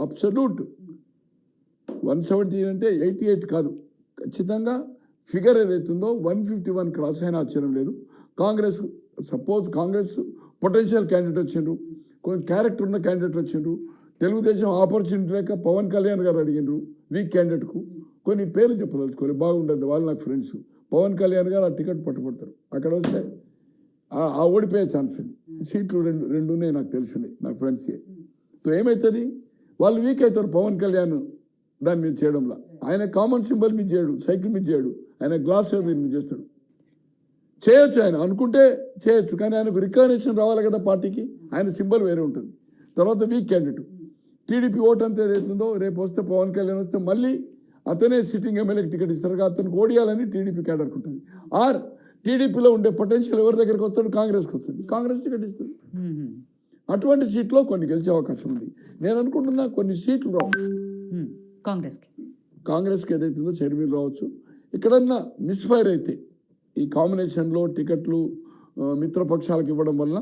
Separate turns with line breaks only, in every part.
Absolute 117 అంటే 88 కాదు, ఖచ్చితంగా ఫిగర్ ఏదైతుందో 151 క్రాస్ అయినా ఆశ్చర్యం లేదు. కాంగ్రెస్ కాంగ్రెస్ పొటెన్షియల్ క్యాండిడేట్ వచ్చిండ్రు, కొన్ని క్యారెక్టర్ ఉన్న క్యాండిడేట్ వచ్చిండ్రు. తెలుగుదేశం ఆపర్చునిటీ లేక పవన్ కళ్యాణ్ గారు అడిగినారు వీక్ క్యాండిడేట్కు. కొన్ని పేర్లు చెప్పదలుచుకోవాలి, బాగుండదు, వాళ్ళు నాకు ఫ్రెండ్స్. పవన్ కళ్యాణ్ గారు ఆ టికెట్ పట్టుబడతారు, అక్కడ వస్తే ఆ ఓడిపోయే ఛాన్స్ ఉంది. సీట్లు రెండునే నాకు తెలుసున్నాయి, నా ఫ్రెండ్స్కి. సో ఏమవుతుంది, వాళ్ళు వీక్ అవుతారు. పవన్ కళ్యాణ్ దాని మీద చేయడంలో ఆయన కామన్ సింబల్ మీద చేయడు, సైకిల్ మీద చేయడు, ఆయన గ్లాస్ మీద చేస్తాడు. చేయొచ్చు, ఆయన అనుకుంటే చేయొచ్చు, కానీ ఆయనకు రికగ్నిషన్ రావాలి కదా పార్టీకి. ఆయన సింబల్ వేరే ఉంటుంది. తర్వాత వీక్ క్యాండిడేట్ టీడీపీ ఓటు అంతా ఏదైతుందో రేపు వస్తే పవన్ కళ్యాణ్ వస్తే మళ్ళీ అతనే సిట్టింగ్ ఎమ్మెల్యేకి టికెట్ ఇస్తారు, అతనికి ఓడియాలని టీడీపీ క్యాడర్కి ఉంటుంది. ఆర్ టీడీపీలో ఉండే పొటెన్షియల్ ఎవరి దగ్గరికి వస్తాడు, కాంగ్రెస్కి వస్తుంది, కాంగ్రెస్ టికెట్ ఇస్తుంది. అటువంటి సీట్లో కొన్ని గెలిచే అవకాశం ఉంది. నేను అనుకుంటున్నా కొన్ని సీట్లు రావచ్చు కాంగ్రెస్కి ఏదైతుందో చర్మీలు రావచ్చు. ఎక్కడన్నా మిస్ఫైర్ అయితే ఈ కాంబినేషన్లో టికెట్లు మిత్రపక్షాలకు ఇవ్వడం వల్ల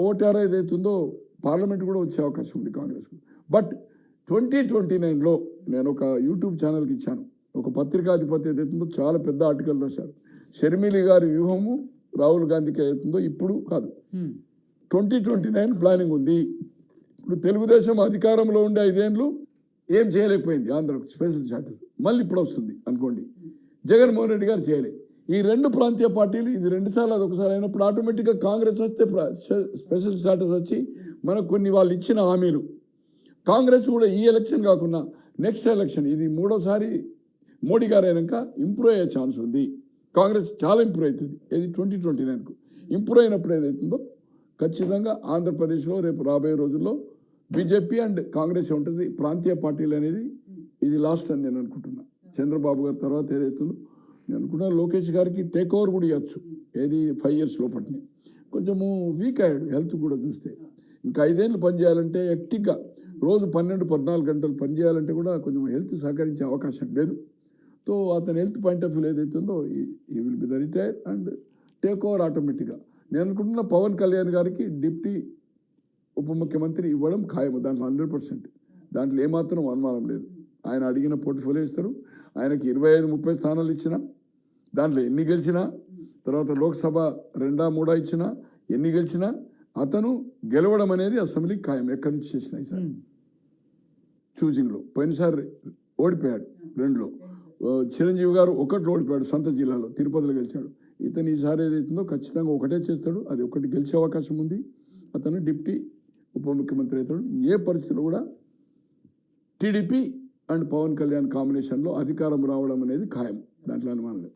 ఓటార్ ఏదైతుందో పార్లమెంట్ కూడా వచ్చే అవకాశం ఉంది కాంగ్రెస్కు. బట్ 2029లో నేను ఒక యూట్యూబ్ ఛానల్కి ఇచ్చాను, ఒక పత్రికాధిపతి ఏదైతుందో చాలా పెద్ద ఆర్టికల్ రాశారు. షర్మిలి గారి వ్యూహము రాహుల్ గాంధీకి ఏదైతుందో ఇప్పుడు కాదు, 2029 ప్లానింగ్ ఉంది. ఇప్పుడు తెలుగుదేశం అధికారంలో ఉండే 5 ఏళ్ళు ఏం చేయలేకపోయింది, ఆంధ్రకు స్పెషల్ స్టాటస్ మళ్ళీ ఇప్పుడు వస్తుంది అనుకోండి. జగన్మోహన్ రెడ్డి గారు చేయలే. ఈ 2 ప్రాంతీయ పార్టీలు ఇది 2 సార్లు అది ఒకసారి అయినప్పుడు ఆటోమేటిక్గా కాంగ్రెస్ వస్తే స్పెషల్ స్టాటస్ వచ్చి మనకు కొన్ని వాళ్ళు ఇచ్చిన హామీలు, కాంగ్రెస్ కూడా ఈ ఎలక్షన్ కాకుండా నెక్స్ట్ ఎలక్షన్ ఇది 3వసారి మోడీ గారు అయినాక ఇంప్రూవ్ అయ్యే ఛాన్స్ ఉంది. కాంగ్రెస్ చాలా ఇంప్రూవ్ అవుతుంది. ఇది 2029కు ఇంప్రూవ్ అయినప్పుడు ఏదైతుందో ఖచ్చితంగా ఆంధ్రప్రదేశ్లో రేపు రాబోయే రోజుల్లో బీజేపీ అండ్ కాంగ్రెస్ ఉంటుంది. ప్రాంతీయ పార్టీలు అనేది ఇది లాస్ట్ అని నేను అనుకుంటున్నా. చంద్రబాబు గారి తర్వాత ఏదైతుందో నేను అనుకుంటున్నా లోకేష్ గారికి టేక్ ఓవర్ కూడా ఇవ్వచ్చు. ఏది 5 years లోపటిని కొంచెము వీక్ అయ్యాడు, హెల్త్ కూడా చూస్తే. ఇంకా 5 ఏళ్ళు పనిచేయాలంటే యాక్టివ్గా రోజు 12-14 గంటలు పనిచేయాలంటే కూడా కొంచెం హెల్త్ సహకరించే అవకాశం లేదు. సో అతని హెల్త్ పాయింట్ ఆఫ్ వ్యూ ఏదైతుందో ఈ will be the retire and take over ఆటోమేటిక్గా. నేను అనుకుంటున్నా పవన్ కళ్యాణ్ గారికి డిప్టీ ఉప ముఖ్యమంత్రి ఇవ్వడం ఖాయము, దాంట్లో 100%, దాంట్లో ఏమాత్రం అనుమానం లేదు. ఆయన అడిగిన పోర్ట్ఫోలియో ఇస్తారు. ఆయనకి 25-30 స్థానాలు ఇచ్చినా, దాంట్లో ఎన్ని గెలిచినా, తర్వాత లోక్సభ 2-3 ఇచ్చినా, ఎన్ని గెలిచినా అతను గెలవడం అనేది అసెంబ్లీకి ఖాయం. ఎక్కడి నుంచి చేసినా ఈసారి చూసింగ్లో పోయినసారి ఓడిపోయాడు 2లో. చిరంజీవి గారు 1 ఓడిపోయాడు సొంత జిల్లాలో, తిరుపతిలో గెలిచాడు. ఇతను ఈసారి ఏదైతుందో ఖచ్చితంగా 1 చేస్తాడు, అది 1 గెలిచే అవకాశం ఉంది. అతను డిప్టీ ఉప ముఖ్యమంత్రి అవుతాడు. ఏ పరిస్థితుల్లో కూడా టీడీపీ అండ్ పవన్ కళ్యాణ్ కాంబినేషన్లో అధికారం రావడం అనేది ఖాయం, దాంట్లో అనుమానం లేదు.